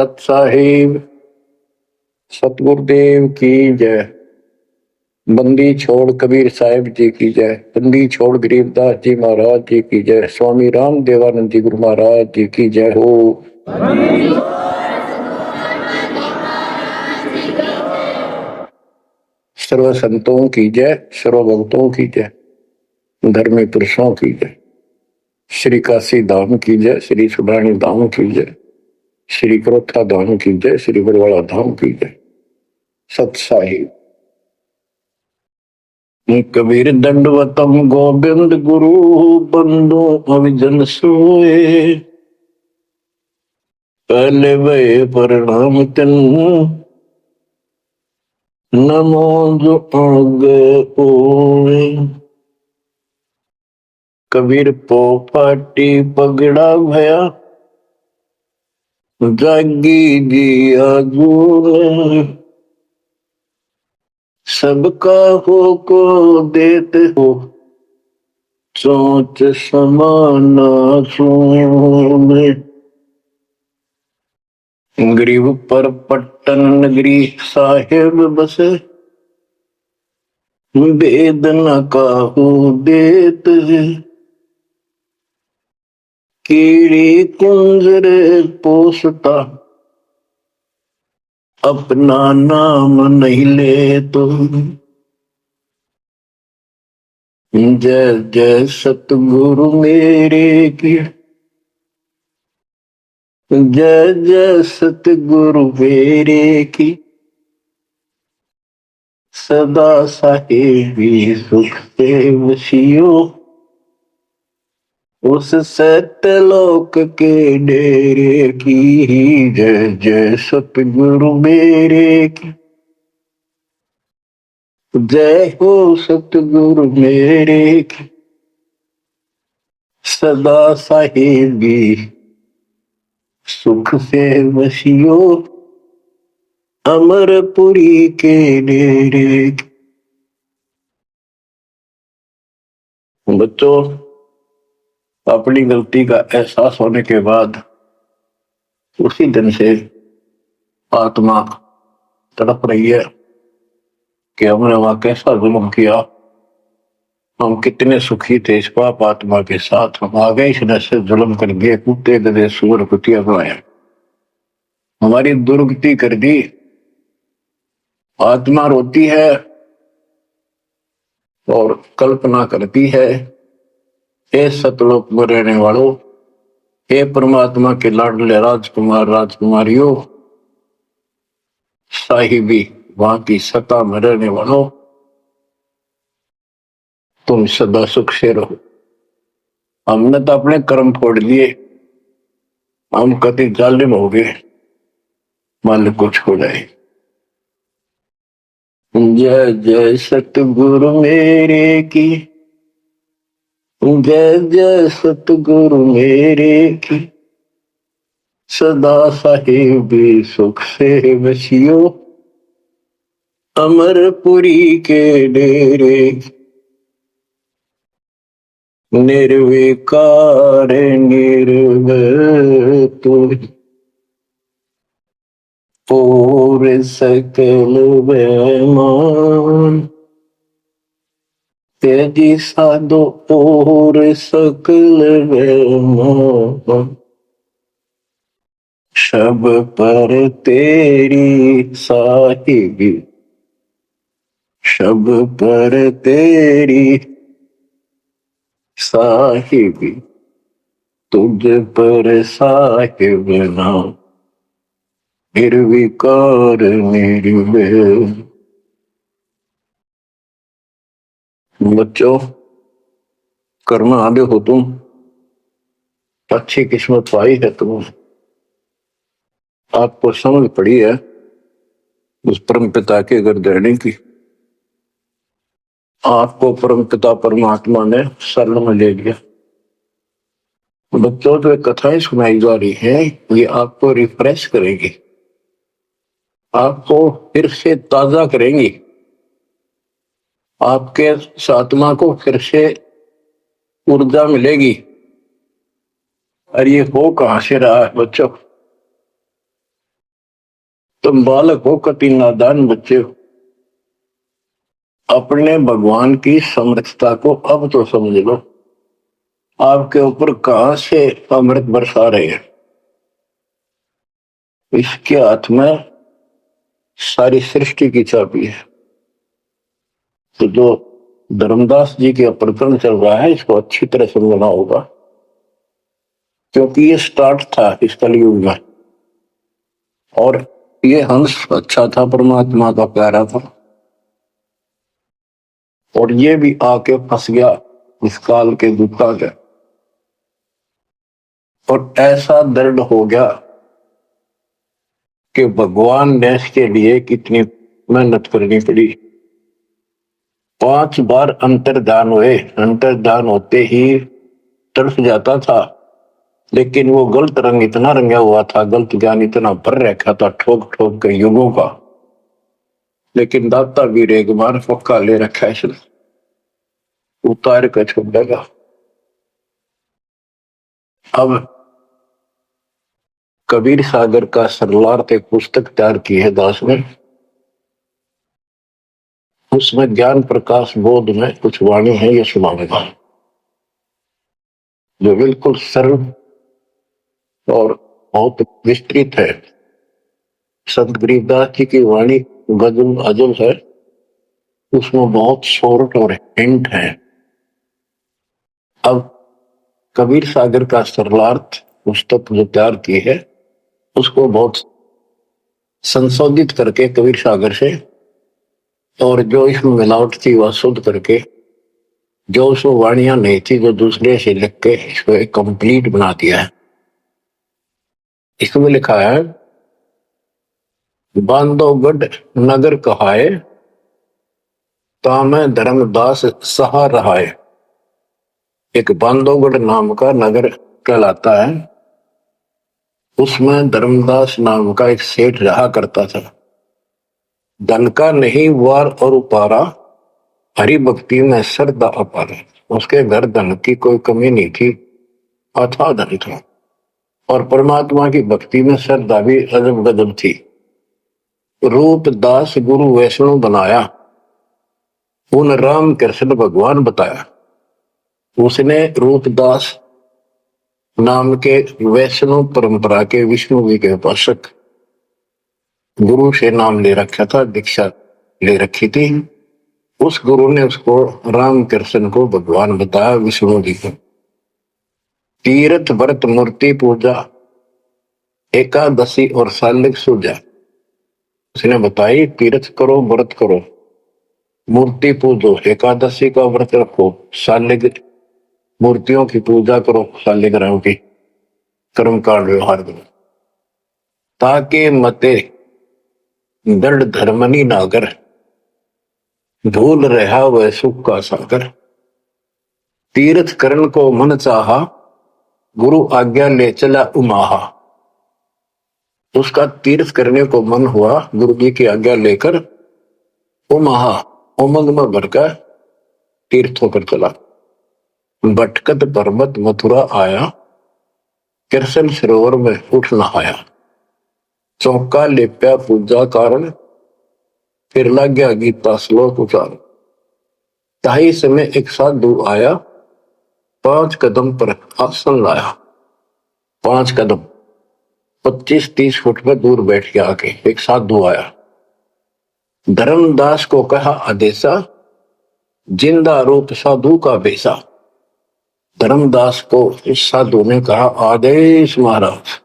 सत साहिब सतगुरुदेव की जय। बंदी छोड़ कबीर साहिब जी की जय। बंदी छोड़ गरीबदास जी महाराज जी की जय। स्वामी राम देवानंद जी गुरु महाराज जी की जय हो। सर्व संतों की जय, सर्व भक्तों की जय, धर्मी पुरुषों की जय। श्री काशी धाम की जय, श्री सुब्राणी धाम की जय, श्री क्रोथा धाम की जय, श्री बरवाड़ा धाम की जय। सत साहिब कबीर दंडवतम गोविंद गुरु बंदो अविजन सोए। पहले भय प्रणाम तन नमो जो आगे ओए। कबीर पोपाटी पगड़ा भया जागी जिया जूने। सबका हो को देते हो सोच समाना सुने। गरीब पर पट्टन नगरी साहेब बसे वेदना काहू देत है। कीड़ी कुंजर पोसता अपना नाम नहीं ले तो। जय जय सतगुरु मेरे की, जय जय सतगुरु मेरे की। सदा साहेबी सुख से वशियो उस सत्यलोक के डेरे की। जय जय सतगुरु मेरे की, जय हो सतगुरु मेरे की। सदा साहेबी सुख से वशियो अमरपुरी के डेरे की। बच्चों, अपनी गलती का एहसास होने के बाद उसी दिन से आत्मा तड़प रही है कि हमने वहां कैसा जुल्म किया। हम कितने सुखी थे इस पाप आत्मा के साथ। हम आ गए इसने से जुल्म कर दिए, कुत्ते गधे सूअर कुतिया बनाया, हमारी दुर्गति कर दी। आत्मा रोती है और कल्पना करती है, हे सतलोक में रहने वालों, हे परमात्मा के लाडले राजकुमार राजकुमारियों, साहिबी वहां की सत्ता में रहने वालों, तुम सदा सुख से रहो। हमने तो अपने कर्म फोड़ लिए, हम कति जालिम हो गए, मालिक को छोड़ाए। जय जय सतगुरु मेरे की, जय जय सतगुरु मेरे की। सदा साहिबी सुख से वसियो अमरपुरी के डेरे। निर्विकार निर्भय तू और सकल बेमान। तेजी साधो और सकल बेमान। शब पर तेरी साहिबी, शब पर तेरी साहिबी, तुझ पर साहिब नाम निर्विकार निर्भय। बच्चों, कर्म आगे हो तुम, अच्छी किस्मत पाई है तुम, आपको समझ पड़ी है उस परम पिता के घर रहने की। आपको परम पिता परमात्मा ने शरण में ले लिया। बच्चों, जो कथाएं सुनाई जा रही हैं ये आपको रिफ्रेश करेंगी, आपको फिर से ताजा करेंगी, आपके आत्मा को फिर से ऊर्जा मिलेगी। और ये हो कहां से रहा है बच्चों? तुम बालक हो, कति नादान बच्चे हो, अपने भगवान की समर्थता को अब तो समझ लो। आपके ऊपर कहां से अमृत बरसा रहे हैं? इसके हाथ में सारी सृष्टि की चाबी है। तो जो धर्मदास जी के प्रकरण चल रहा है, इसको अच्छी तरह समझना होगा, क्योंकि ये स्टार्ट था इस कलयुग में। और ये हंस अच्छा था, परमात्मा का प्यारा था, और ये भी आके फंस गया इस काल के दुखा के। और ऐसा दर्द हो गया कि भगवान ने इसके लिए कितनी मेहनत करनी पड़ी। 5 बार अंतर्धान हुए, अंतर्धान होते ही तड़फ जाता था, लेकिन वो गलत रंग इतना रंगा हुआ था, गलत ज्ञान इतना भर रखा था ठोक ठोक के युगों का। लेकिन दाता वीर एक बार पक्का ले रखा है, इसने उतार कर छोड़ देगा। अब कबीर सागर का सरलार्थ एक पुस्तक तैयार की है दास ने। उसमें ज्ञान प्रकाश बोध में कुछ वाणी है, ये सुनाऊंगा, जो बिल्कुल सरल और बहुत विस्तृत है। संत गरीबदास जी की वाणी गजल अजल है, उसमें बहुत शॉर्ट और हिंट है। अब कबीर सागर का सरलार्थ पुस्तक जो तैयार की है, उसको बहुत संशोधित करके कबीर सागर से, और जो इसमें मिलावट थी वह शुद्ध करके, जो उसमें वाणियां नहीं थी जो दूसरे से लिख के इसको एक कंप्लीट बना दिया है। इसमें लिखा है, बांधवगढ़ नगर कहाए, तामे धर्मदास सहा रहाए। एक बांधवगढ़ नाम का नगर कहलाता है, उसमें धर्मदास नाम का एक सेठ रहा करता था। धन का नहीं वार और उपारा, हरि भक्ति में श्रद्धा अपार। उसके घर धन की कोई कमी नहीं थी, अथाह धन था, और परमात्मा की भक्ति में श्रद्धा भी अजब गजब थी। रूप दास गुरु वैष्णव बनाया, उन राम कृष्ण भगवान बताया। उसने रूपदास नाम के वैष्णव परंपरा के विष्णु जी के उपासक गुरु से नाम ले रखा था, दीक्षा ले रखी थी। उस गुरु ने उसको राम कृष्ण को भगवान बताया, विष्णु जी को। तीर्थ व्रत मूर्ति पूजा, एकादशी और सालिक सूजा उसने बताई। तीर्थ करो, व्रत करो, मूर्ति पूजो, एकादशी का व्रत रखो, सालिक मूर्तियों की पूजा करो, सालिग्राम की कर्म कांड व्यवहार करो, ताकि मते दृढ़ धर्मनी नागर, भूल रहा वह सुख का सागर। तीर्थ करण को मन चाहा, गुरु आज्ञा ले चला उमाहा। उसका तीर्थ करने को मन हुआ, गुरु जी की आज्ञा लेकर उमाहा उमंग में भरकर तीर्थ होकर चला। भटकत पर्वत मथुरा आया, कृष्ण सरोवर में उठ नहाया। चौका लेप्या पूजा कारण, फिर लग गया गीता श्लोक उचार। ताही समय एक साधु आया, 5 कदम पर आसन लाया। 5 कदम 25-30 फुट पर दूर बैठ गया आके एक साधु आया। धर्मदास को कहा आदेशा, जिंदा रूप साधु का बेसा। धर्मदास को इस साधु ने कहा आदेश महाराज।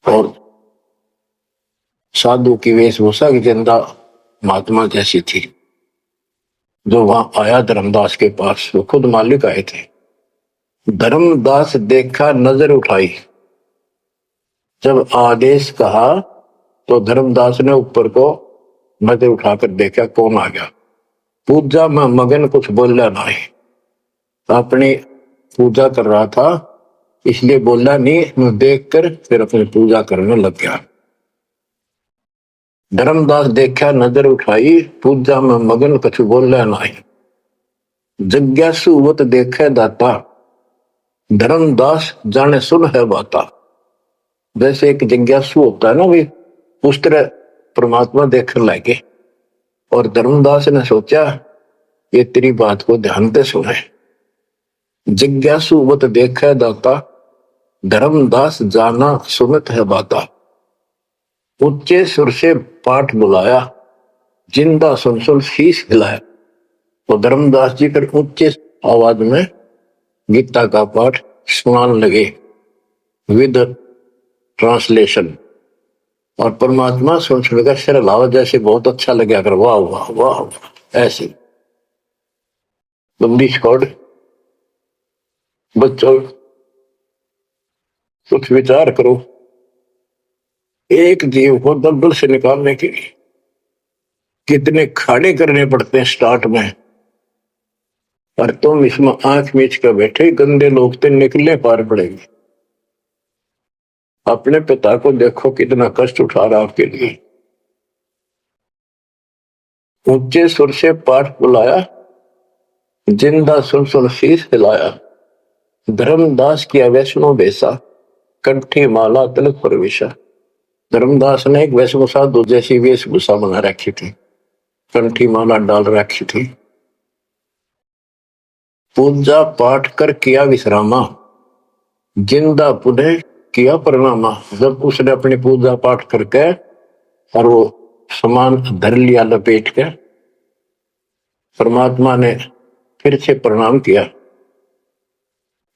और साधु की वेशभूषा की जिंदा महात्मा जैसी थी। जो वहां आया धर्मदास के पास, वो खुद मालिक आए थे। धर्मदास देखा, नजर उठाई। जब आदेश कहा तो धर्मदास ने ऊपर को नजर उठाकर देखा, कौन आ गया। पूजा में मगन, कुछ बोला नहीं, अपनी पूजा कर रहा था, इसलिए बोला नहीं। मैं देखकर फिर अपनी पूजा करने लग गया। धर्मदास देखा, नजर उठाई, पूजा में मगन, कुछ बोला नहीं। जिज्ञासु वत देखे दाता, धर्मदास जाने सुन है बाता। वैसे एक जिज्ञासु होता है ना, भी उस तरह परमात्मा देखने लगे। और धर्मदास ने सोचा ये तेरी बात को ध्यान से सुने। जिज्ञासु वत देखे दाता, धर्मदास जाना सुनत है बाता। ऊंचे सुर से पाठ बुलाया, जिंदा सुन सुन शीश हिलाया। तो धर्मदास जी फिर ऊंचे आवाज में गीता का पाठ सुनाने लगे विद ट्रांसलेशन। और परमात्मा सुन सुनकर सिर हिलावा, जैसे बहुत अच्छा लगा कर वाह वाह वाह वाह। ऐसे लंबी छोड़ बच्चों, कुछ विचार करो। एक जीव को दलदल से निकालने के लिए कितने खाड़े करने पड़ते हैं स्टार्ट में। और तुम इसमें आंख मीच कर बैठे, गंदे लोग तो निकलने पार पड़ेंगे। अपने पिता को देखो कितना कष्ट उठा रहा आपके लिए। ऊंचे सुर से पाठ बुलाया, जिंदा सुन सुन शीश हिलाया। धर्मदास किया वैष्णो बेसा, कंठी माला तिलक प्रवेशा। धर्मदास ने एक वैष्णो साधु जैसी वेशभूषा बना रखी थी, कंठी माला डाल रखी थी। पूजा पाठ कर किया विश्रामा, जिंदा पुनः किया प्रणामा। जब उसने अपनी पूजा पाठ करके और वो सामान धर लिया लपेट के, परमात्मा ने फिर से प्रणाम किया।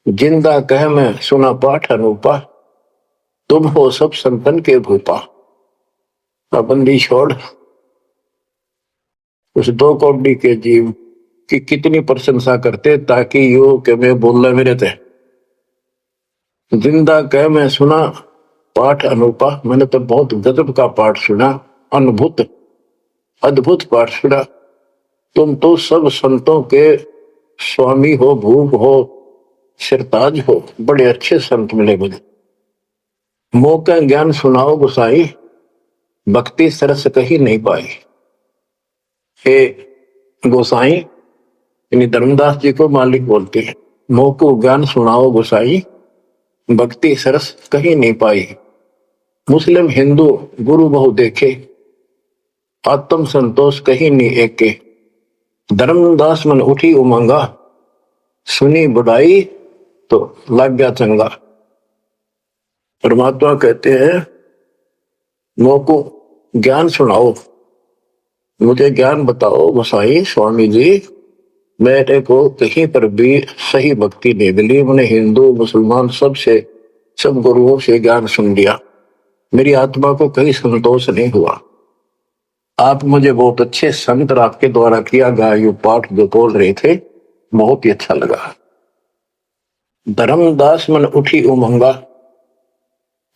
जिंदा कह मैं सुना पाठ अनूपा, तुम हो सब संतन के भूपा। बंदी छोड़ उस दो कौड़ी के जीव की कितनी प्रशंसा करते, ताकि यो के मैं बोल मेरे थे। जिंदा कह मैं सुना पाठ अनूपा, मैंने तो बहुत गजब का पाठ सुना, अद्भुत अद्भुत पाठ सुना। तुम तो सब संतों के स्वामी हो, भूप हो, सिरताज हो, बड़े अच्छे संत मिले मुझे। मौका ज्ञान सुनाओ गुसाई, भक्ति सरस कहीं नहीं पाई। हे गोसाई, यानी धर्मदास जी को मालिक बोलते हैं, मौको ज्ञान सुनाओ गोसाई, भक्ति सरस कहीं नहीं पाई। मुस्लिम हिंदू गुरु बहु देखे, आत्म संतोष कहीं नहीं एके। धर्मदास मन उठी उमंगा, सुनी बुढ़ाई तो लग गया चंगा। परमात्मा कहते हैं मौको ज्ञान सुनाओ, मुझे ज्ञान बताओ गोसाई स्वामी जी। मेरे को कहीं पर भी सही भक्ति नहीं मिली। मैंने हिंदू मुसलमान सब गुरुओं से ज्ञान सुन लिया, मेरी आत्मा को कहीं संतोष नहीं हुआ। आप मुझे बहुत अच्छे संत आपके द्वारा किया गया ये पाठ जो बोल रहे थे, बहुत ही अच्छा लगा। धर्मदास मन उठी उमंगा,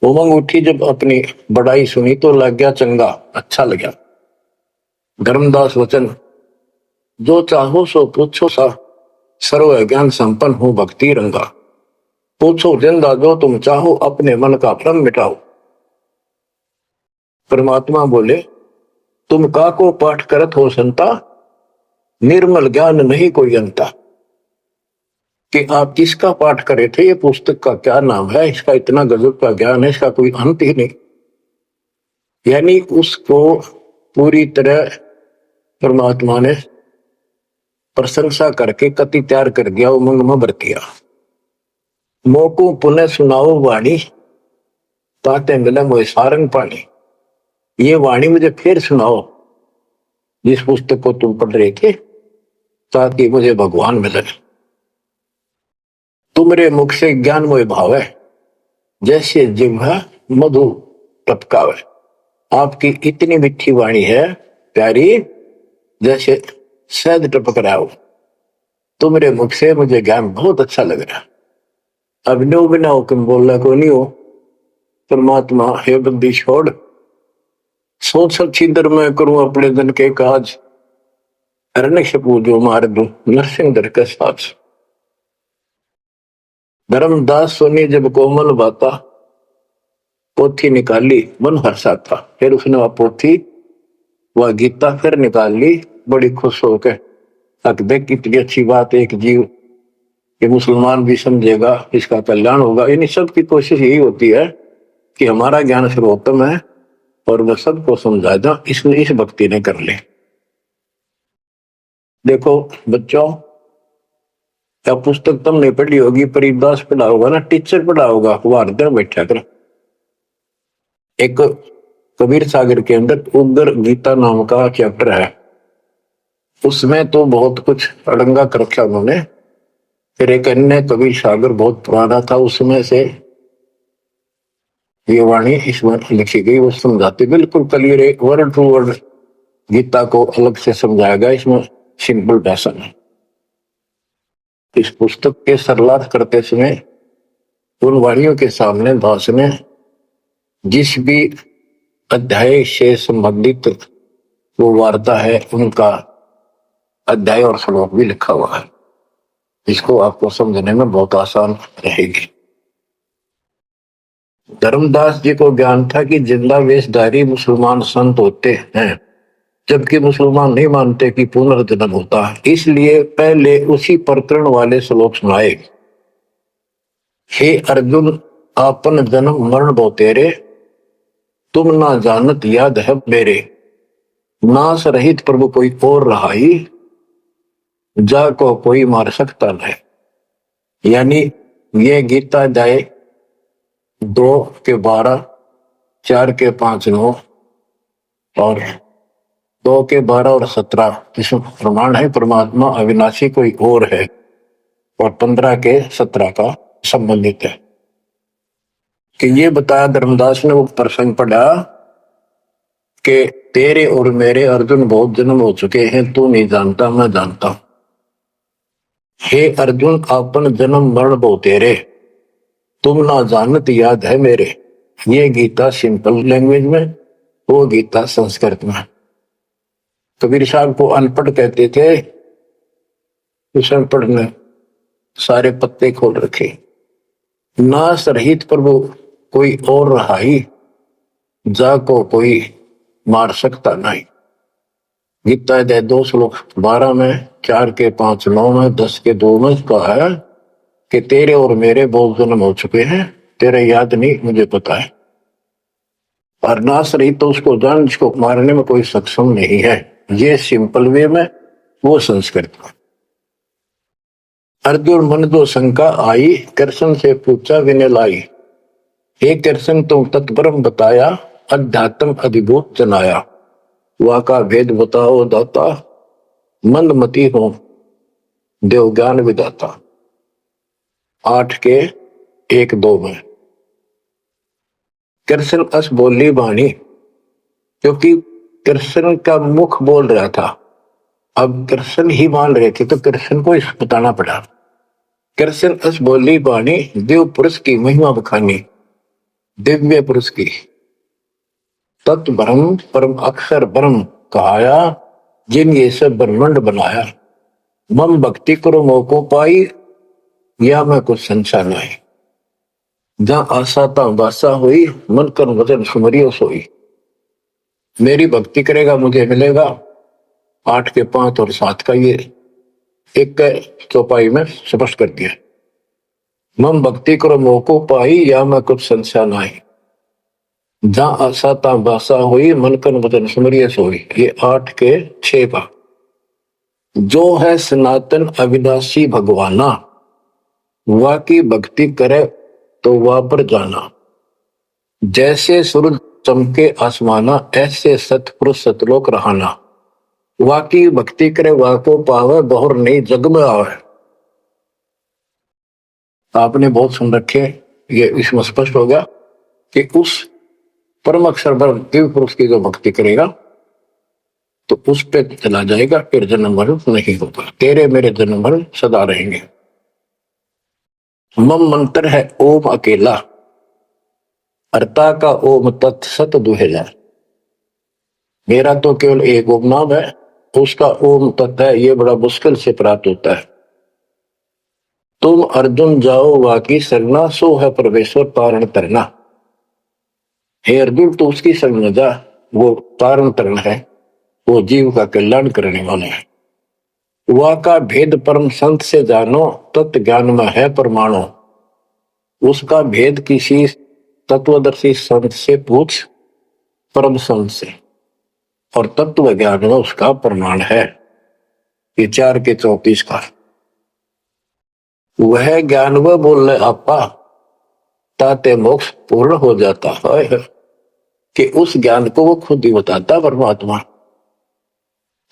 उमंग उठी जब अपनी बड़ाई सुनी तो लग गया चंगा, अच्छा लगा। धर्मदास वचन, जो चाहो सो पूछो सा, सर्व ज्ञान संपन्न हो भक्ति रंगा। पूछो जिंदा जो तुम चाहो, अपने मन का भ्रम मिटाओ। परमात्मा बोले, तुम का को पाठ करत हो संता, निर्मल ज्ञान नहीं कोई अंता। कि आप किसका पाठ करे थे, ये पुस्तक का क्या नाम है, इसका इतना गजब का ज्ञान है, इसका कोई अंत ही नहीं। यानी उसको पूरी तरह परमात्मा ने प्रशंसा करके कति तैयार कर दिया, उमंग में भर दिया। मोको पुनः सुनाओ वाणी, ताते मिले मोए सारंग पानी। ये वाणी मुझे फिर सुनाओ, जिस पुस्तक को तुम पढ़ रहे थे, ताकि मुझे भगवान मिले। तुमरे मुख से ज्ञान मोए भावे, जैसे जिह्वा मधु टपकावे। आपकी इतनी मीठी वाणी है प्यारी, जैसे शहद टपक रहा हो। तुम्हारे मुख से मुझे ज्ञान बहुत अच्छा लग रहा। अब नो बिना हुक्म बोलना को नहीं हो। परमात्मा हे बंदी छोड़, सोच छिंदर मैं करूं अपने दिन के काज, अरण्य पूजो मार दू नरसिंह दर के साथ। धर्मदास सुनी जब कोमल बाता, पोथी निकाली मन हर्षा था। फिर उसने वह पोथी वह गीता फिर निकाल ली, बड़ी खुश होकर। अब देख कितनी अच्छी बात है, एक जीव ये मुसलमान भी समझेगा, इसका कल्याण होगा। यानी सबकी कोशिश यही होती है कि हमारा ज्ञान सर्वोत्तम है और वह सबको समझाएगा, इसलिए इस भक्ति ने कर ले। देखो बच्चों, क्या पुस्तक तुमने पढ़ी होगी, परिदास पढ़ा होगा ना, टीचर पढ़ा होगा, वार्ता बैठा कर। एक कबीर सागर के अंदर उग्र गीता नाम का चैप्टर है, उसमें तो बहुत कुछ अड़ंगा कर रखा उन्होंने। फिर एक अन्य कबीर सागर बहुत पुराना था, उसमें से ये वाणी इसमें लिखी गई, वो समझाती बिल्कुल क्लियर है, वर्ड टू वर्ड गीता को अलग से समझाया गया, इसमें सिंपल भाषा है। इस पुस्तक के सरलार्थ करते समय उन वाणियों के सामने दास ने जिस भी अध्याय से संबंधित वो वार्ता है उनका अध्याय और श्लोक भी लिखा हुआ है, इसको आपको समझने में बहुत आसान रहेगी। धर्मदास जी को ज्ञान था कि जिंदा वेशधारी मुसलमान संत होते हैं, जबकि मुसलमान नहीं मानते कि पुनर्जन्म होता है, इसलिए पहले उसी प्रकरण वाले श्लोक सुनाए। हे अर्जुन, आपन जन्म मरण बो तेरे, तुम ना जानत याद है मेरे, नाश रहित प्रभु कोई और रहाई, जा को कोई मार सकता नहीं। यानी ये गीता अध्याय 2 के 12, 4 के 5, 9 और 2 के 12 और 17 इसमें प्रमाण है परमात्मा अविनाशी कोई और है, और 15 के 17 का संबंधित है। कि ये बताया धर्मदास ने वो प्रसंग पढ़ा कि तेरे और मेरे अर्जुन बहुत जन्म हो चुके हैं, तू नहीं जानता मैं जानता हूं। हे अर्जुन, आपन जन्म मरण बो तेरे, तुम ना जानत याद है मेरे। ये गीता सिंपल लैंग्वेज में, वो गीता संस्कृत में। कबीर साहब को अनपढ़ कहते थे, उस अनपढ़ ने सारे पत्ते खोल रखे। नाश रहित प्रभु कोई और रहाई, जा को कोई मार सकता नहीं। गीता अध्याय 2 श्लोक 12 में, 4 के 5, 9 में, 10 के 2 में कहा है कि तेरे और मेरे बहुत जन्म हो चुके हैं, तेरे याद नहीं मुझे पता है। और नाश रहित तो उसको जान जिसको मारने में कोई सक्षम नहीं है। ये सिंपल वे में, वो संस्कृत में। अर्जुन मन दो शंका आई, कृष्ण से पूछा विनय लाई, हे कृष्ण तुम तत्परम बताया, अध्यात्म अधिभूत जनाया, वह का भेद बताओ दाता, मंदमती हो देव ज्ञान विदाता। 8 के 1, 2 में कृष्ण अस बोली बाणी, क्योंकि कृष्ण का मुख बोल रहा था, अब कृष्ण ही मान रहे थे तो कृष्ण को इस बताना पड़ा। कृष्ण अस बोली बाणी, देव पुरुष की महिमा बखानी, दिव्य पुरुष की, तत्व ब्रह्म परम अक्षर ब्रह्म कहाया, जिन ये सब ब्रह्मांड बनाया, मम भक्ति करो मोको पाई, या मैं कुछ संशय नहीं, जहां आशा ता बासा हुई, मन कर वजन सुमरियो सोई। मेरी भक्ति करेगा मुझे मिलेगा। 8 के 5 और 7 का ये एक चौपाई में स्पष्ट कर दिया। मम भक्ति करो मोको पाई, या मैं कुछ संशय नहीं, जहां आशा ता बासा हुई, मन कर वजन सुमरियो सोई। ये 8 के 6 का। जो है सनातन अविनाशी भगवाना, वह की भक्ति करे तो वह पर जाना, जैसे सूरज चमके आसमाना, ऐसे सतपुरुष सतलोक रहाना, वह की भक्ति करे वह को पावे, बहुर नहीं जग में आवे। आपने बहुत सुन रखे, ये इसमें स्पष्ट हो गया कि उस परम अक्षर दिव्य पुरुष की जो भक्ति करेगा तो उस पे चला जाएगा, फिर जन्म मरण नहीं होगा, तेरे मेरे जन्म मरण सदा रहेंगे। मम मंत्र है ओम अकेला, अर्ता का ओम तत् सत दुहेला। मेरा तो केवल एक ओम नाम है, उसका ओम तत् है, ये बड़ा मुश्किल से प्राप्त होता है। तुम अर्जुन जाओ वाकी सरना, सो है परमेश्वर तारण तरना। हे अर्जुन तू उसकी शरण में जा, वो तारण तरण है, वो जीव का कल्याण करने वाले हैं। वह का भेद परम संत से जानो, तत्व ज्ञान में है परमाणु। उसका भेद किसी तत्वदर्शी संत से पूछ, परम संत से। और तत्व ज्ञान में उसका प्रमाण है ये 4 के 34 का। वह ज्ञान वह बोल रहे आपा ताते मोक्ष पूर्ण हो जाता है कि उस ज्ञान को वो खुद ही बताता परमात्मा,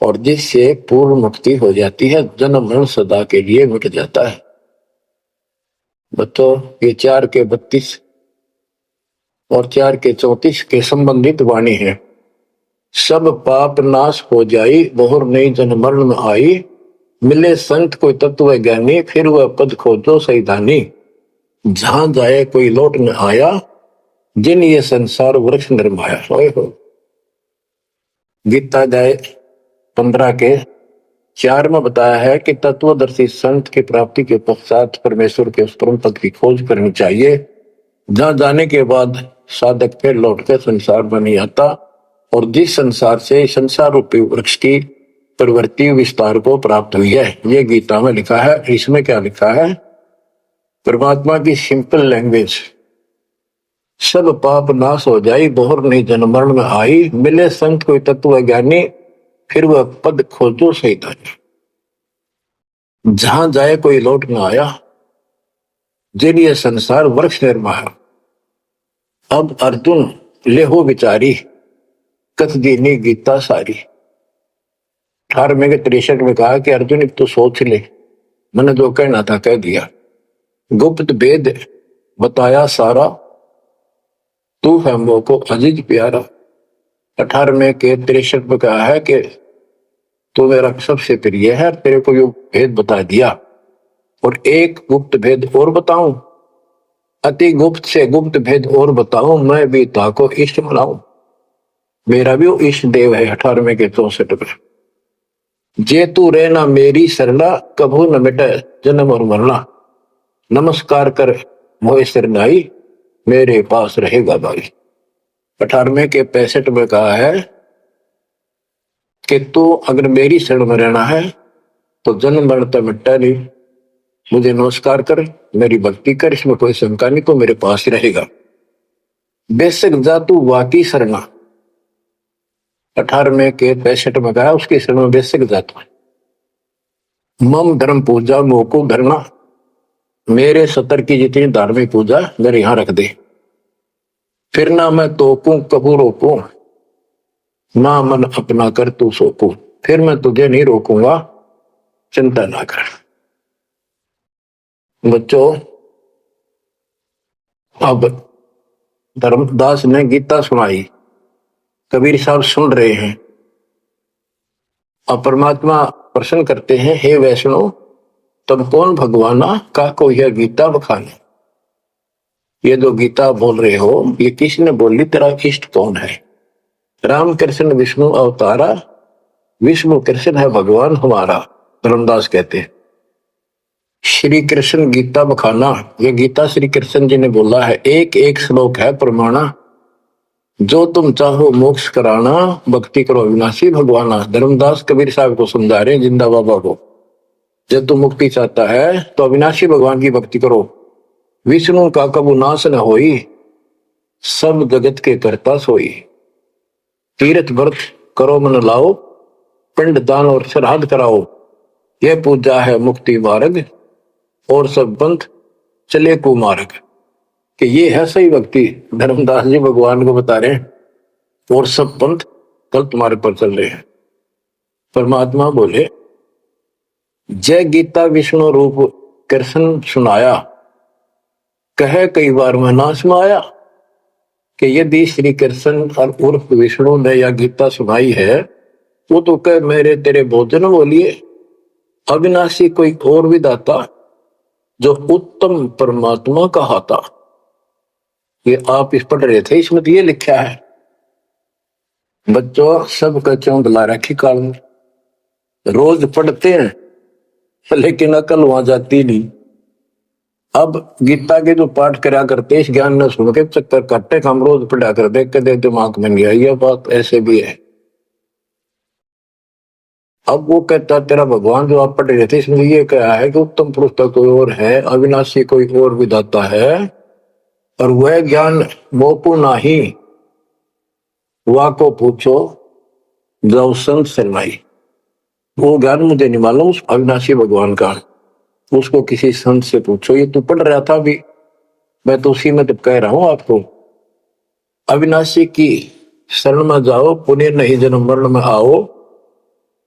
और जिससे पूर्ण मुक्ति हो जाती है, जन्म मरण सदा के लिए मिट जाता है। बच्चों ये 4 के 32 और 4 के 34 के संबंधित वाणी है। सब पाप नाश हो जाई, बहुर नई जन्म मरण में आई, मिले संत कोई तत्व ज्ञानी, फिर वह पद खोजो सैदानी। जहां जाए कोई लौट न आया, जिन ये संसार वृक्ष निर्माया। हो गीता अध्याय 15 के 4 में बताया है कि तत्वदर्शी संत की प्राप्ति के पश्चात परमेश्वर के उस परम पद की खोज करनी चाहिए, जहां जाने के बाद साधक फिर लौटकर संसार में नहीं आता, और जिस संसार से संसार रूपी वृक्ष की प्रवृत्ति विस्तार को प्राप्त हुई है। ये गीता में लिखा है। इसमें क्या लिखा है? परमात्मा की सिंपल लैंग्वेज, सब पाप नाश हो जाई, बहुर नहीं जन्म मरण में आई, मिले संत कोई तत्व ज्ञानी, फिर वह पद खोजो सैतानी। जहां जाए कोई लौट न आया, जिन ये संसार वृक्ष निर्माया। अब अर्जुन लेहो विचारी, कथ दीनी गीता सारी। 18वें के 63 में कहा कि अर्जुन एक तो सोच ले, मैंने जो कहना था कह दिया, गुप्त भेद बताया सारा, तू है मोह को अजीज प्यारा। 18वें के 63 में कहा है कि तू मेरा सबसे प्रिय है, तेरे को यो भेद बता दिया। और एक गुप्त भेद और बताऊं, अति गुप्त से गुप्त भेद और बताऊं, मैं भी ताको इष्ट मनाऊं। मेरा भी वो इष्ट देव है। 18वें के 64 में, जे तू रहना मेरी सरला, कभू न मिटे जन्म और मरना। नमस्कार कर मोह सरनाई, मेरे पास रहेगा भाई। 18वें के 65 में कहा है कि तू अगर मेरी शरण में रहना है तो जन्म मरण तो मिटता नहीं, मुझे नमस्कार कर, मेरी भक्ति कर, इसमें कोई शंका नहीं, तो मेरे पास ही रहेगा। बेशक जा तू वाकी शरणा। 18वें के 65 में कहा उसकी शरण में बेशक जाता। मम धर्म पूजा मोको धरना, मेरे सतर की जितनी धार्मिक पूजा मेरे यहां रख दे। फिर ना मैं तोकूं कबू रोकूं, ना मन अपना कर तू सोकूं। फिर मैं तुझे नहीं रोकूंगा, चिंता ना कर। बच्चों अब धर्मदास ने गीता सुनाई, कबीर साहब सुन रहे हैं, और परमात्मा प्रश्न करते हैं, हे वैष्णव तब कौन भगवाना का को यह गीता बखाने। ये जो गीता बोल रहे हो ये किसने बोली, तेरा इष्ट कौन है? राम कृष्ण विष्णु अवतारा, विष्णु कृष्ण है भगवान हमारा। धर्मदास कहते हैं श्री कृष्ण गीता बखाना, ये गीता श्री कृष्ण जी ने बोला है। एक एक श्लोक है प्रमाणा, जो तुम चाहो मोक्ष कराना, भक्ति करो अविनाशी भगवाना। धर्मदास कबीर साहब को समझा रहे जिंदा बाबा को, जब तू मुक्ति चाहता है तो अविनाशी भगवान की भक्ति करो। विष्णु का कबू नाश न होई, सब जगत के करता सोई। तीर्थ व्रत करो मन लाओ, पिंड दान और श्राद्ध कराओ, यह पूजा है मुक्ति मार्ग, और सब पंथ चले कुमार्ग। कि ये है सही भक्ति। धर्मदास जी भगवान को बता रहे हैं, और सब पंथ गलत मार्ग पर चल रहे हैं। परमात्मा बोले, जय गीता विष्णु रूप कृष्ण सुनाया, कहे कई बार मैं नाश में आया। कि यदि श्री कृष्ण और उर्फ विष्णु ने यह गीता सुनाई है, वो तो कह मेरे तेरे भोजन बोलिए, अविनाशी कोई और विधाता, जो उत्तम परमात्मा कहाता। ये आप इस पढ़ रहे थे, इसमें तो ये लिखा है। बच्चों सबका चौंकला रखी काल में, रोज पढ़ते हैं लेकिन अकल वहां जाती नहीं। अब गीता के जो पाठ करा करते, इस ज्ञान ने सुन के चक्कर काटे, हम रोज पढ़ा कर देख के दिमाग में नहीं आई। ये बात ऐसे भी है। अब वो कहता तेरा भगवान जो आप पढ़ रहे थे, इसमें ये कहा है कि उत्तम पुरुष कोई और है, अविनाशी कोई और विधाता है, और वह ज्ञान मोपू नाही, वा को पूछो जो संत शरणाई। वो ज्ञान मुझे नहीं मालूम उस अविनाशी भगवान का, उसको किसी संत से पूछो। ये तू पढ़ रहा था अभी, मैं तो उसी में तो कह रहा हूं आपको। अविनाशी की शरण में जाओ, पुण्य नहीं जन्म मरण में आओ।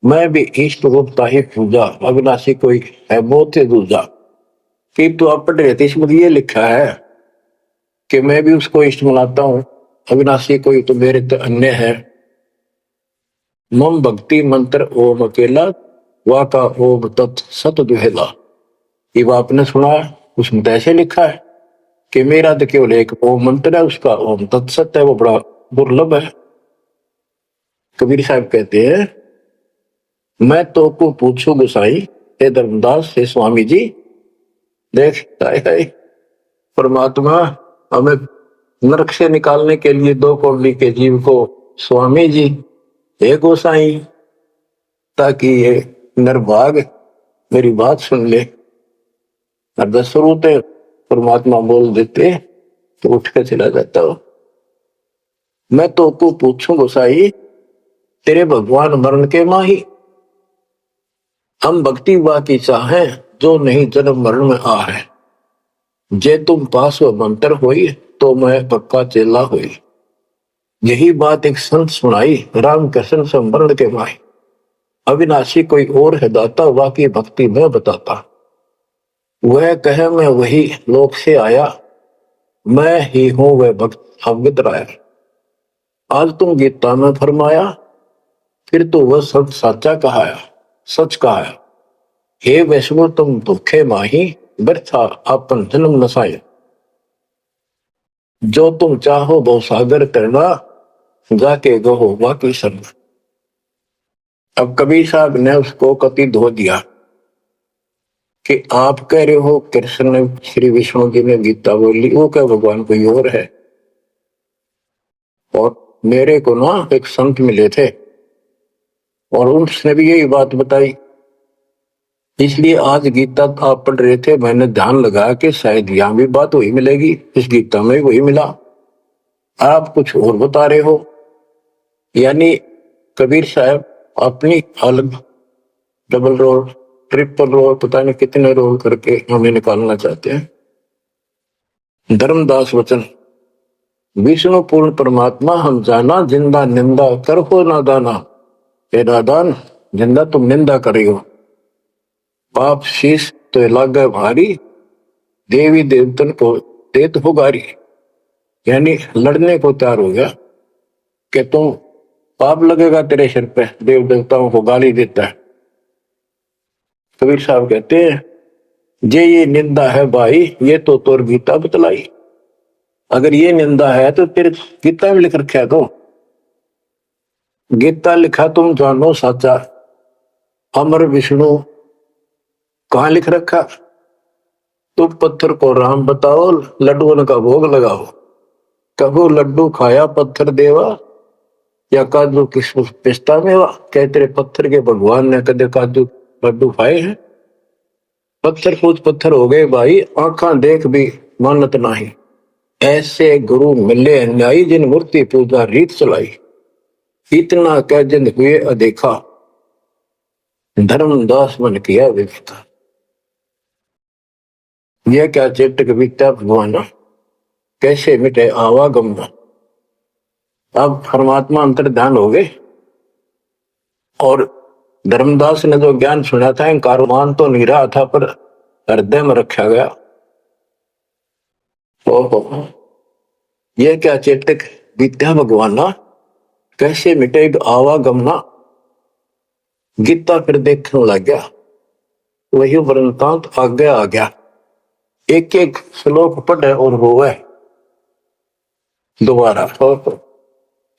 मैं भी इष्ट रूपता ही पूजा, अविनाशी कोई है बहुत ही दूजा। कि तू आप पढ़ रहे थे, इसमें ये लिखा है कि मैं भी उसको इष्ट मनाता हूं, अविनाशी कोई तो मेरे तो अन्य है। मम भक्ति मंत्र ओम अकेला, वा का ओम तत् सत दुहेला। ये आपने सुना, उसमें तो ऐसे लिखा है कि मेरा तो केवल एक ओम मंत्र है, उसका ओम तत्सत है, वो बड़ा दुर्लभ है। कबीर साहब कहते हैं, मैं तो को पूछू गोसाई, हे धर्मदास हे स्वामी जी। देख परमात्मा हमें नरक से निकालने के लिए दो कौड़ी के जीव को, स्वामी जी हे गोसाई, ताकि ये नरभाग मेरी बात सुन ले। और दसरूते परमात्मा बोल देते तो उठ के चला जाता हो। मैं तो को पूछूं गोसाई, तेरे भगवान मरण के माही, हम भक्ति वा की चाहे जो नहीं जन्म मरण में आ है। जे तुम पास व मंत्र होई, तो मैं पक्का चेला हुई। यही बात एक संत सुनाई, राम कृष्ण संवरण के माही। अविनाशी कोई और है दाता, वाकी भक्ति में बताता। वह कहे मैं वही लोक से आया, मैं ही हूं वह भक्त अवगत राया। आज तुम गीता में फरमाया, फिर तो वह सब साचा कहाया, सच कहाया। हे वैष्णव तुम दुखे माही, व्यर्था आपन जन्म नसाए। जो तुम चाहो वो सागर करना, जाके गहो वाकी शरण। अब कबीर साहब ने उसको कति धो दिया कि आप कह रहे हो कृष्ण ने श्री विष्णु जी ने गीता बोली, वो क्या भगवान कोई और है। और मेरे को ना एक संत मिले थे और उसने भी यही बात बताई। इसलिए आज गीता आप पढ़ रहे थे, मैंने ध्यान लगाया कि शायद यहां भी बात वही मिलेगी, इस गीता में वही मिला, आप कुछ और बता रहे हो। यानी कबीर साहब अपनी अलग डबल रोल ट्रिपल रोल पता नहीं कितने रोल करके हमें निकालना चाहते हैं। धर्मदास वचन, विष्णु पूर्ण परमात्मा हम जाना, जिंदा निंदा कर हो नादाना। हे नादान, जिंदा तुम निंदा करे हो, पाप शीश तो लागे भारी, देवी देवतन को देत हो गारी। यानी लड़ने को तैयार हो गया कि तुम पाप लगेगा तेरे सिर पे, देव देवताओं को गाली देता है। कबीर साहब कहते हैं, जे ये निंदा है भाई, ये तो तोर गीता बतलाई। अगर ये निंदा है तो तेरे गीता में लिख रखा है, तो गीता लिखा तुम जानो साचा, अमर विष्णु कहां लिख रखा। तुम पत्थर को राम बताओ, लड्डुओं का भोग लगाओ। कबो लड्डू खाया पत्थर देवा, या काजू किशमिश पिस्ता मेवा। क्या तेरे पत्थर के भगवान ने कदे काजू लड्डू खाए हैं। पत्थर कुछ पत्थर हो गए भाई, आंखा देख भी मानत नहीं। ऐसे गुरु मिले अन्यायी, जिन मूर्ति पूजा रीत चलाई। इतना कह जिन हुए अदेखा, धर्मदास मन किया विवेका। यह क्या चेतक बीता भगवान, कैसे मिटे आवागम। अब परमात्मा अंतर ध्यान हो गए और धर्मदास ने जो ज्ञान सुना था, कारवान तो नहीं रहा था पर हृदय में रखा गया। ओहो, यह क्या चेतक बीत्या भगवाना, कैसे मिटे आवागमना। गीता फिर देखने लग गया, वही वृंतांत आगे आ गया। एक एक श्लोक पढ़े और होवे दोबारा,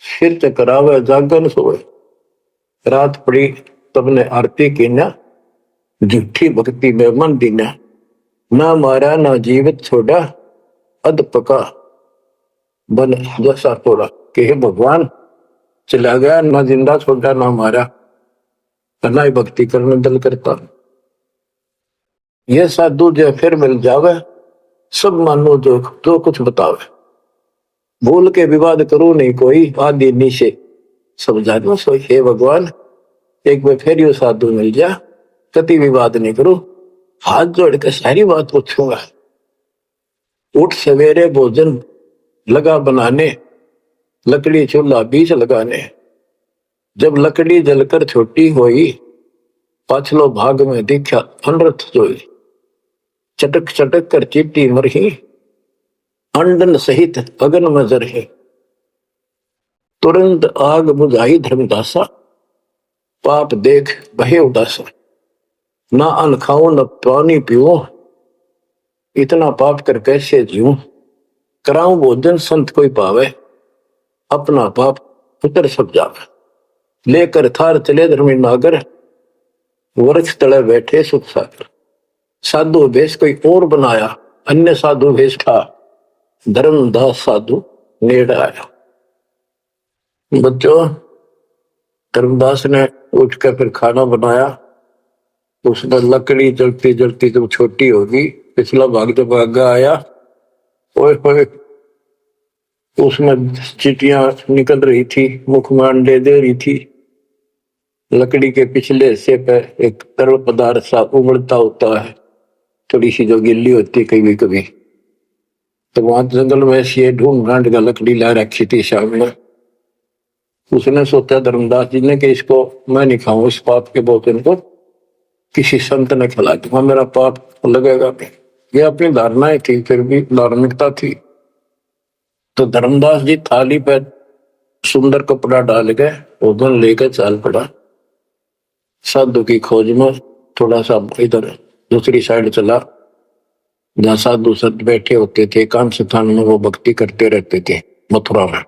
फिर चकरावे जागन सोए। रात पड़ी तब ने आरती की ना, झूठी भक्ति में मन दीना। ना मारा ना जीवित छोड़ा, अध पका बन जैसा तोड़ा। कि हे भगवान चला गया, ना जिंदा छोड़ा ना मारा, ना ही भक्ति करने दिल करता। यह साधु जो फिर मिल जावे, सब मानो जो जो कुछ बतावे, भूल के विवाद करो नहीं कोई, आदि नीचे सब जानो सोई। हे भगवान, एक बार फिर यो साधु मिल जा, कति विवाद नहीं करो, हाथ जोड़ के सारी बात पूछूंगा। उठ सवेरे भोजन लगा बनाने, लकड़ी चूल्हा बीच लगाने, जब लकड़ी जलकर छोटी होई, पाछलो भाग में देखा अनरथ जोई। चटक चटक कर चीटी मरही, अंडन सहित अगन में जरही। तुरंत आग बुझाई धर्मदासा, पाप देख बहे उदासा। ना अन्न खाऊं न पानी पीऊं, इतना पाप कर कैसे जीऊं। कराऊं भोजन संत कोई पावे, अपना पाप उतर सब जावे। लेकर थार चले धर्मी नागर, वृक्ष तले बैठे सुख सागर। साधु भेष कोई और बनाया, अन्य साधु भेष था, धर्मदास साधु नेड़ आया। बच्चों, धर्मदास ने उठकर फिर खाना बनाया। उसमें लकड़ी जलती जलती जब छोटी होगी, पिछला भाग जब आगे आया, ओए ओए, उसमें चीटियां निकल रही थी, मुख में अंडे दे रही थी। लकड़ी के पिछले हिस्से पे एक तरल पदार्थ सा उबलता होता है, थोड़ी सी जो गिल्ली होती कभी कभी। तो वहां जंगल में से ढूंढ ढांड का लकड़ी ला रखी थी सामने। उसने सोचा धर्मदास जी ने कि इसको मैं नहीं खाऊं, इस पाप के भोजन को किसी संत ने खिला दूंगा, मेरा पाप लगेगा नहीं। ये अपनी धारणाएं थी, फिर भी धार्मिकता थी। तो धर्मदास जी थाली पर सुंदर कपड़ा डाल के भोजन लेकर चाल पड़ा। साधु की खोज में थोड़ा सा इधर दूसरी साइड चला, जहाँ साधु संत बैठे होते थे, एकांत स्थान में वो भक्ति करते रहते थे मथुरा में।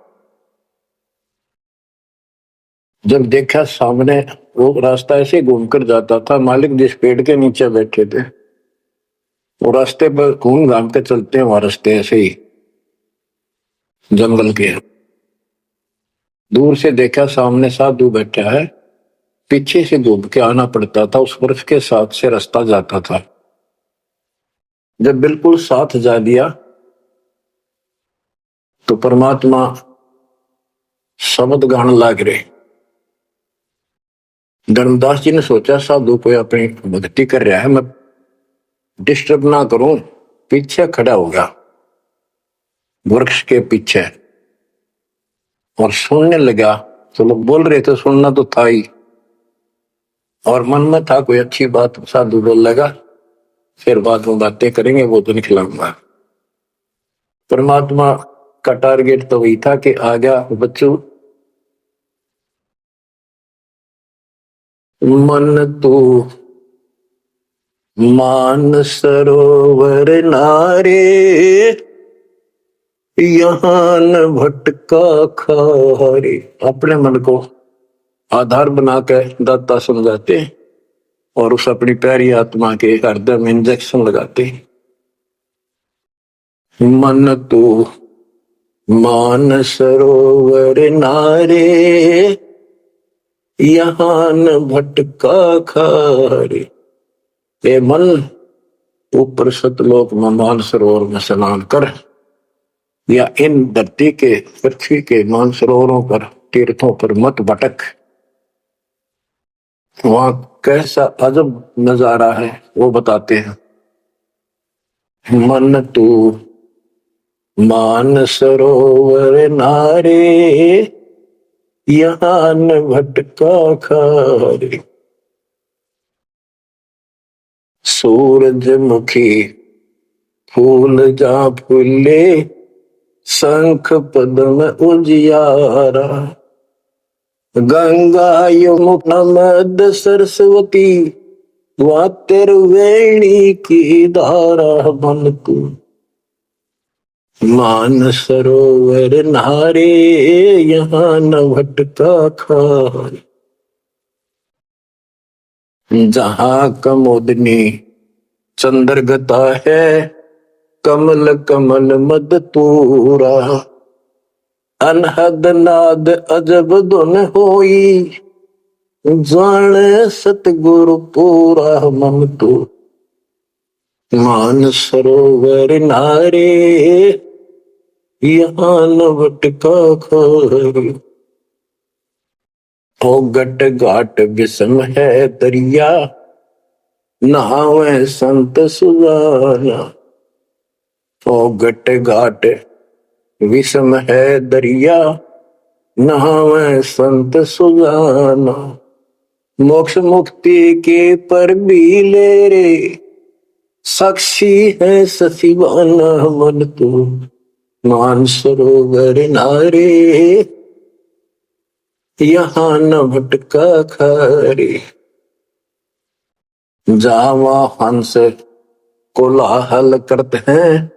जब देखा सामने वो रास्ता ऐसे घूमकर जाता था, मालिक जिस पेड़ के नीचे बैठे थे वो रास्ते पर घूम घाम के चलते हैं, वहां रास्ते ऐसे ही जंगल के। दूर से देखा सामने साधु बैठा है, पीछे से घूम के आना पड़ता था, उस वृक्ष के साथ से रास्ता जाता था। जब बिल्कुल साथ जा दिया तो परमात्मा शब्द गान लाग रहे। धर्मदास जी ने सोचा साधु कोई अपनी भक्ति कर रहा है, मैं डिस्टर्ब ना करूं, पीछे खड़ा होगा वृक्ष के पीछे और सुनने लगा। तो लोग बोल रहे थे, सुनना तो था ही, और मन में था कोई अच्छी बात साधु बोल लगा, फिर बाद में बातें करेंगे, वो तो निकलाऊंगा। परमात्मा का टारगेट तो वही था कि आ गया बच्चों, मन तू मान सरोवर नारे, यहाँ न भटका खारे। अपने मन को आधार बना के दाता समझाते और उस अपनी प्यारी आत्मा के हृदय में इंजेक्शन लगाते। मन तू मान सरोवर नारे, यहाँ न भटका खारे। ए मन, ऊपर सतलोक में मान सरोवर में स्नान कर, या इन धरती के पृथ्वी के मान सरोवरों पर तीर्थों पर मत भटक। वहां कैसा अजब नजारा है वो बताते हैं। मन तू मान सरोवर नारे, यहाँ न भटका खारे। सूरजमुखी फूल जा फूले, शंख पद्म उजियारा। गंगा यमुना मद सरस्वती, वहाँ त्रिवेणी की धारा। मन तू मान सरोवर नारे, यहाँ न भटका खारे। जहाँ कमोदनी चंद्रगता है, कमल कमल मद तूरा। अनहद नाद अजब धुन होई, जाने सतगुरु पूरा। मन तू मान सरोवर नारे यहाँ नवट का खारी। ओ गट घाट विषम है दरिया नहावे संत सुजाना। ओ गट घाट विषम है दरिया नहावे संत सुजाना। मोक्ष मुक्ति के पर भी ले रे साक्षी है सचिवाना। मन तो मान सरोवर नारे यहाँ न भटका खारे। जावा हंस कोलाहल करते हैं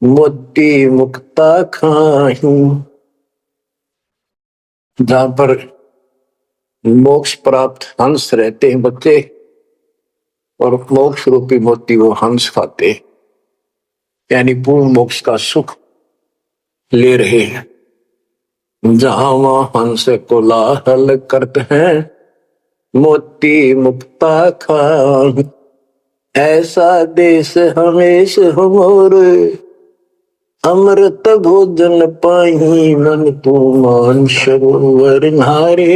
मोती मुक्ता खाही। जहां पर मोक्ष प्राप्त हंस रहते हैं बच्चे और मोक्ष रूपी मोती वो हंस खाते, यानी पूर्ण मोक्ष का सुख ले रहे हैं। जहां वहां हंस कोलाहल करते हैं मोती मुक्ता खान। ऐसा देश हमेश हमोरे अमृत भोजन पाही। मन तू मान सरोवर नारे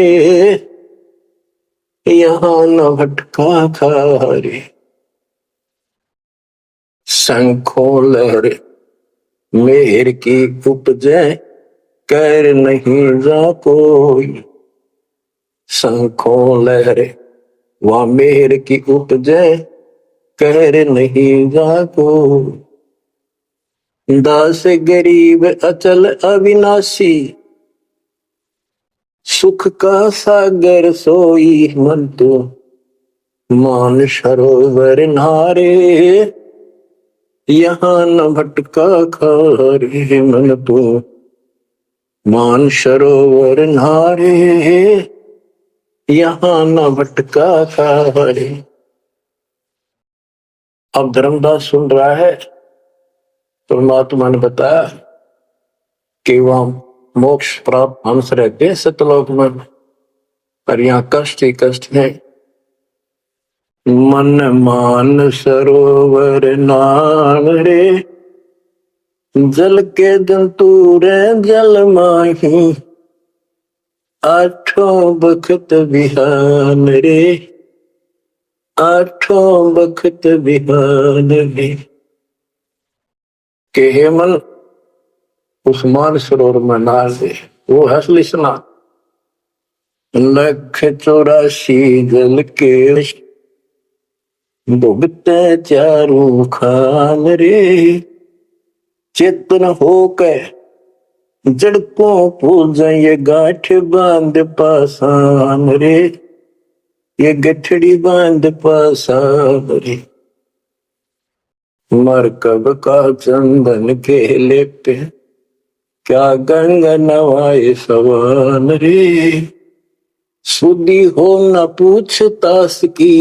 यहाँ न भटका खारे। शंखों लहर मेहर की उपजे कर नहीं जा कोई। शंखों लहर वह मेहर की उपजे कर नहीं जा कोई। दास गरीब अचल अविनाशी सुख का सागर सोई। मन तो मान सरोवर नारे यहाँ न भटका खारे। मन तो मान सरोवर नारे यहाँ न भटका खारे। अब धर्मदास सुन रहा है, परमात्मा ने बताया कि वह मोक्ष प्राप्त हंस रहते हैं सतलोक में, पर यहाँ कष्ट ही कष्ट है। मन मान सरोवर नारे जल के जंतु रे जल माही। आठों बखत बिहान रे आठों बखत बिहान रे। के हे मन उस मान सरोवर में नहा दे। वो हसली सुना 184 जल के भुगते चारू खान रे। चेतन होके जड़कों पूजा ये गांठ बांध पासान रे। ये गठड़ी बांध पासान रे। मरकब का चंदन के लेपते क्या गंगा नवाए सवान रे। सुधी हो न पूछतास की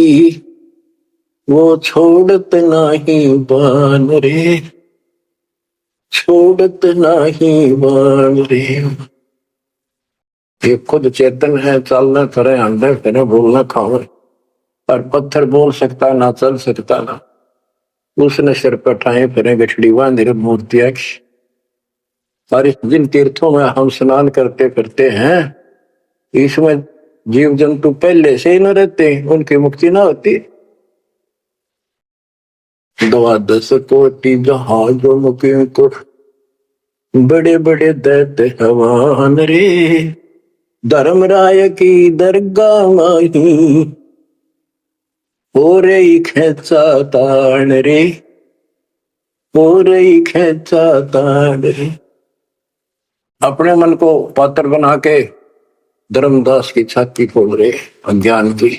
वो छोड़त नाही बान रे। छोड़त नाही बान रे। ये खुद चेतन है, चलना फिरे अंडे फिरे बोलना खावे, पर पत्थर बोल सकता ना चल सकता ना। उसने सिर पर ठाए फिरे गठड़ी बांध मूर्ति। और जिन तीर्थों में हम स्नान करते फिरते हैं इसमें जीव जंतु पहले से ही न रहते, उनकी मुक्ति ना होती। 12 कोटि जहाजों मुकिम को बड़े बड़े दैत्य हवान रे। धर्मराय की दरगाह माही हो रही खेचा तान रे। हो रही खेचा तान रे। अपने मन को पात्र बना के धर्मदास की छाती खोल रहे अज्ञान की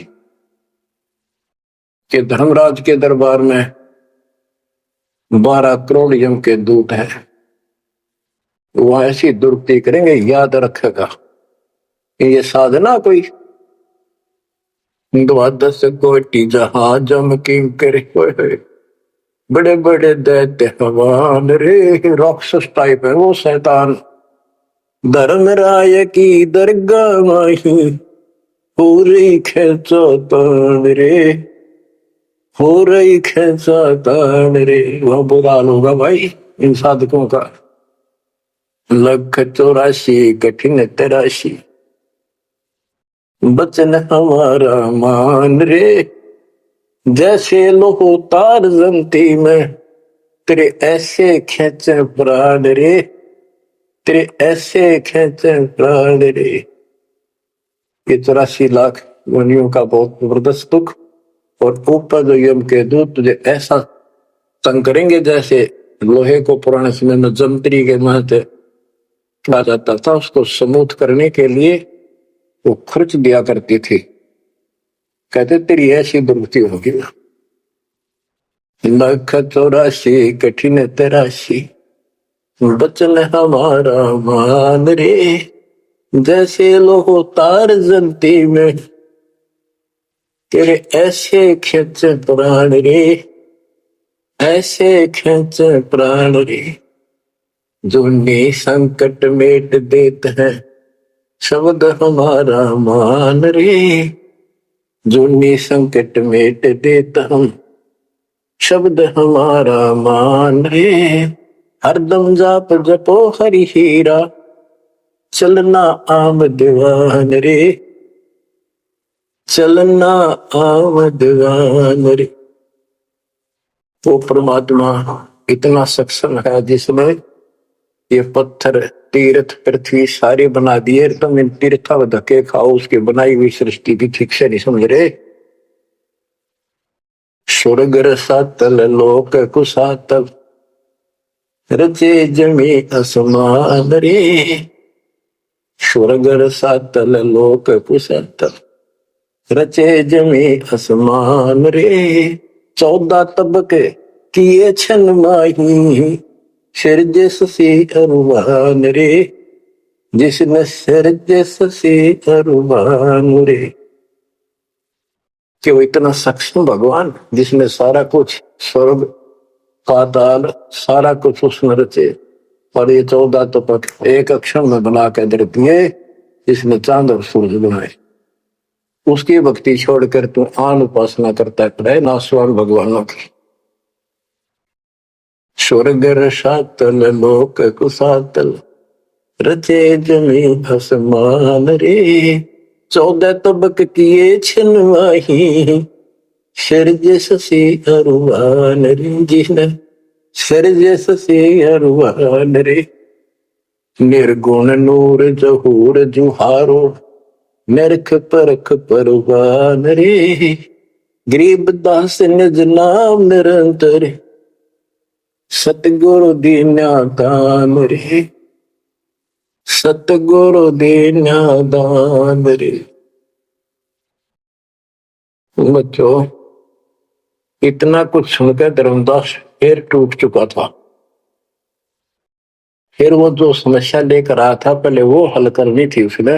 कि धर्मराज के दरबार में 12 करोड़ यम के दूत हैं। वो ऐसी दुर्गति करेंगे, याद रखेगा ये साधना कोई 12 कोटि जहाज किम करे। बड़े बड़े दैत्य हवान रे। राक्षस टाइप है वो शैतान। धर्मराय की दरगाह माही पूरी खेचो तान रे। हो रही खेचा तान रे। वह बुरा हाल होगा भाई इन साधकों का। 184 कठिन तराशी, बचन हमारा मान रे। जैसे लोहो तार जमती में, तेरे ऐसे खेचे प्राण रे। तेरे ऐसे खेचे प्राण रे। ये 84 लाख योनियों का बहुत जबरदस्त दुख। और ऊपर जो यम के दूत तुझे ऐसा तंग करेंगे जैसे लोहे को पुराने समय में जंतरी के महत्व कहा जाता था। उसको समूथ करने के लिए वो खर्च दिया करती थी। कहते तेरी ऐसी दुर्गति होगी ना। 184 कठिन तराशी, बचन हमारा मान रे। जैसे लोहो तार जलती में, तेरे ऐसे खेच प्राण रे। ऐसे खेच प्राण रे। जो संकट मेट देते हैं, शब्द हमारा मान रे। जो संकट मेट देता हम, शब्द हमारा मान रे। हरदम जाप जपो हरि हीरा, चलना आम दीवान रे। चलना आम दीवान रे। वो परमात्मा इतना सक्षम है जिसने ये पत्थर तीर्थ पृथ्वी सारे बना दिए। तुम इन तीर्था धक्के खाओ, उसकी बनाई हुई सृष्टि भी ठीक से नहीं समझ रहे। स्वर्ग रसातल लोक कुसातल, रचे जमी असमान रे। स्वर्ग रसातल लोक कुसातल, रचे जमी असमान रे। 14 तबके किए छन माही, सिरजस से अरुवान रे। जिसने सिरजस से अरुवान रे। कि वो इतना सक्षम भगवान जिसने सारा कुछ स्वर्ग पाताल सारा कुछ उसने रचे। और ये 14 तपक एक अक्षर में बना के दे दिए। जिसने चांद और सूरज बनाए, उसकी भक्ति छोड़कर तू आन उपासना करता है नासवान भगवानों की। स्वर्ग रसातल लोक कुसातल, रचे जमी आसमान रे। 14 तबक किए छिनवाही, सिरजस से अरुवान रे। जिसने सिरजस से अरुवान रे। निर्गुण नूर जहूर जुहारो, नरख परख परवान रे। गरीब दास निज नाम निरंतर, सतगुरु दीन्या दान रे। सतगुरु दीन्या दान रे। बच्चों इतना कुछ सुनकर धर्मदास फिर टूट चुका था। फिर वो जो समस्या लेकर आया था पहले वो हल करनी थी उसने।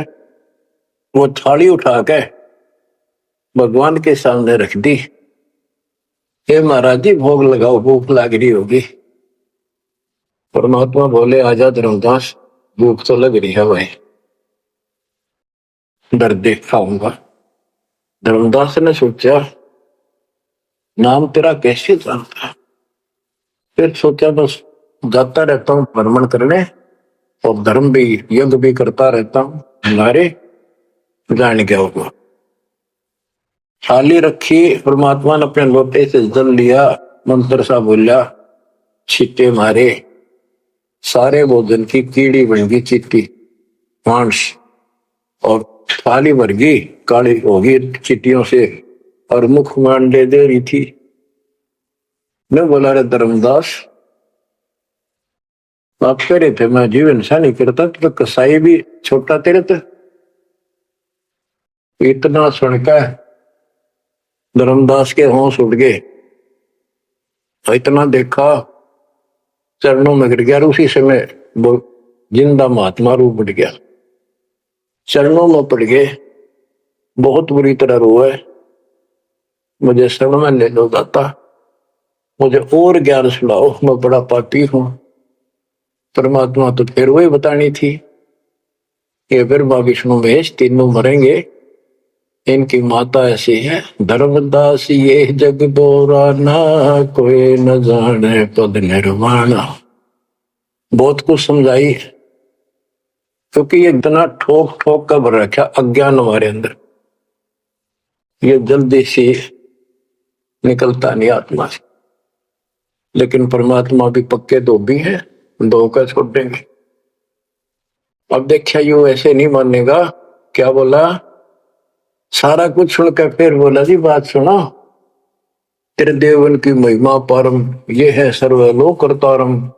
वो थाली उठा के भगवान के सामने रख दी। हे महाराज जी भोग लगाओ, भूख लग रही होगी। परमात्मा बोले आजा धर्मदास, भूख तो लग रही है भाई, डर देख खाऊंगा। धर्मदास ने सोचा नाम तेरा कैसे जानता है। फिर सोचा बस जाता रहता हूँ भ्रमण करने और धर्म भी यज्ञ भी करता रहता हूँ, हमारे जान क्या होगा। थाली रखी, परमात्मा ने अपने लोटे से जल लिया, मंत्र सा बोला, छींटे मारे, सारे भोजन की कीड़ी बन गई चीटी मांस। और थाली भर गई, काली होगी चीटियों से और मुख मांडे दे रही थी। मैं बोला रे धर्मदास आप कह रहे थे मैं जीवन सा नहीं करता, तो कसाई भी छोटा तेरे थे। इतना सुनकर धर्मदास के होश उड़ गए। इतना देखा चरणों में गिर गया। उसी समय वो जिंदा महात्मा रूप बढ़ गया, चरणों में पड़ गए, बहुत बुरी तरह रोए। मुझे शरण में ले लो दाता, मुझे और ज्ञान सुनाओ, मैं बड़ा पापी हूं। परमात्मा तो फिर वही बतानी थी, ये ब्रह्मा विष्णु महेश तीनों मरेंगे, इनकी माता ऐसी है, धर्मदास ये जग दोराना, कोई न जाने पद निर्वाणा। बहुत कुछ समझाई, क्योंकि ये इतना ठोक ठोक कर भर रखा अज्ञान हमारे अंदर, ये जल्दी से निकलता नहीं आत्मा से। लेकिन परमात्मा भी पक्के धोबी है, धोकर छोड़ देंगे। अब देखिए यू ऐसे नहीं मानेगा। क्या बोला? सारा कुछ सुनकर फिर बोला जी बात सुनो, तेरे देवन की महिमा परम, ये है सर्वलोक करतारम।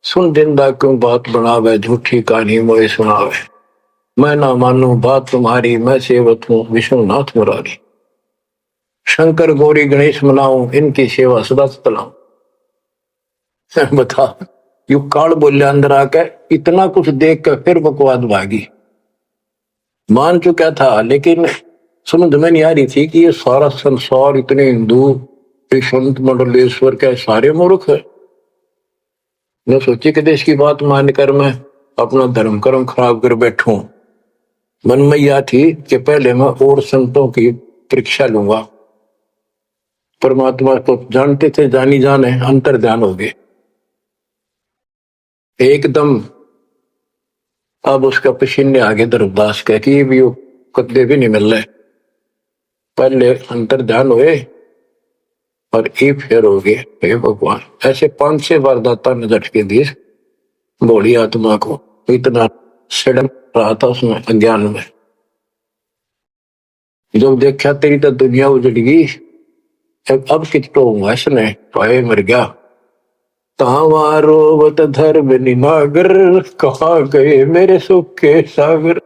सुन जिंदा क्यों बात बनावे, झूठी कहानी मोए सुनावे। मैं ना मानू बात तुम्हारी, मैं सेवक हूँ विष्णुनाथ मुरारी। शंकर गौरी गणेश मनाऊं, इनकी सेवा सदा चलाऊं। बता, यू काल बोलिया अंदर आकर, इतना कुछ देख कर फिर बकवाद भागी। मान चुका था, लेकिन समझ में नहीं आ रही थी कि ये सारा संसार इतने हिंदू संत मंडलेश्वर के सारे मूर्ख है। मैं सोची कि देश की बात मानकर मैं अपना धर्म कर्म खराब कर बैठूं। मन में यह थी कि पहले मैं और संतों की परीक्षा लूंगा। परमात्मा को जानते थे, जानी जाने अंतर ध्यान हो गए एकदम। अब उसका पसीने आगे धर्मदास कह कि भी कदे भी नहीं मिल रहे। पहले अंतर ध्यान हुए और ये फेर हो गए। हे भगवान, ऐसे 5-6 बार दाता ने झटके दिए भोली आत्मा को। इतना सड़न रहा था उसमें अज्ञान में। जब देखा तेरी तो दुनिया उजड़ गई, अब कितो हुआ इसने, पाए मर गया। तावारोवत धर्म निनागर, कहाँ गए मेरे सुख के सागर।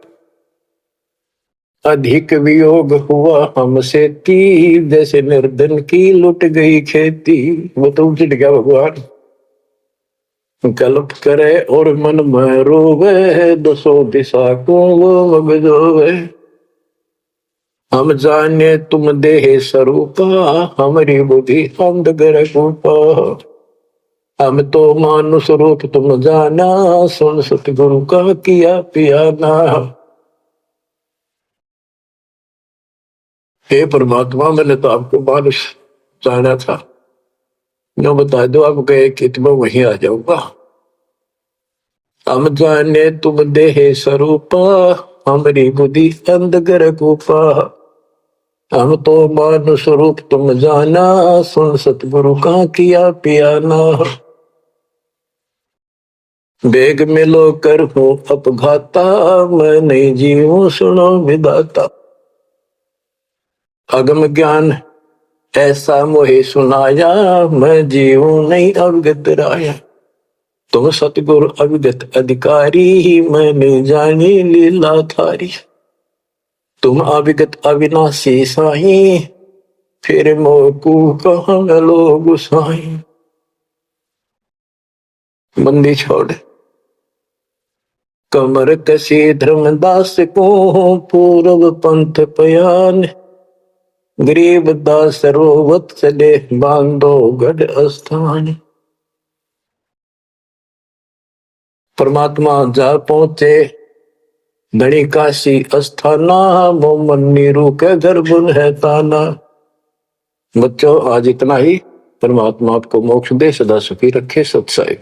अधिक वियोग हुआ हमसे ती, जैसे निर्धन की लुट गई खेती। वो तो उजड़ गया भगवान। कल्प करे और मन में रोवे, दसों दिशा को वो मगजोवे। हम जाने तुम देह स्वरूपा, हमारी बुद्धि अंधगर रूपा। हम तो मानुष रूप तुम जाना, सुन सतगुरु का किया पियाना। हे परमात्मा, मैंने तो आपको मानुष जाना था, जो बता दो आप गए कि मैं वहीं आ जाऊंगा। हम जाने तुम देह स्वरूपा, हमारी बुद्धि अंधगर रूपा। हम तो मानुष रूप तुम जाना, सुन सतगुरु का किया पियाना। बेग मिलो कर हूँ अपघाता, मैं नहीं जीऊं सुनो विदाता। अगम ज्ञान ऐसा मोहे सुनाया, मैं जीऊं नहीं अवगत राया। तुम सतगुरु अवगत अधिकारी, मैं नहीं जानी लीला थारी। तुम अविगत अविनाशी साई, फिर मोकू कहाँ मिलो गुसाई। बंदी छोड़ कमर कसी धर्मदास को, पूर्व पंथ पयान। गरीब दास रोवत चले, बांधो गढ़ स्थान। परमात्मा जा पहुंचे धनी काशी अस्थाना, मोमन नीरू के घर बुन है ताना। बच्चों, आज इतना ही। परमात्मा आपको मोक्ष दे, सदा सुखी रखे। सत्संग।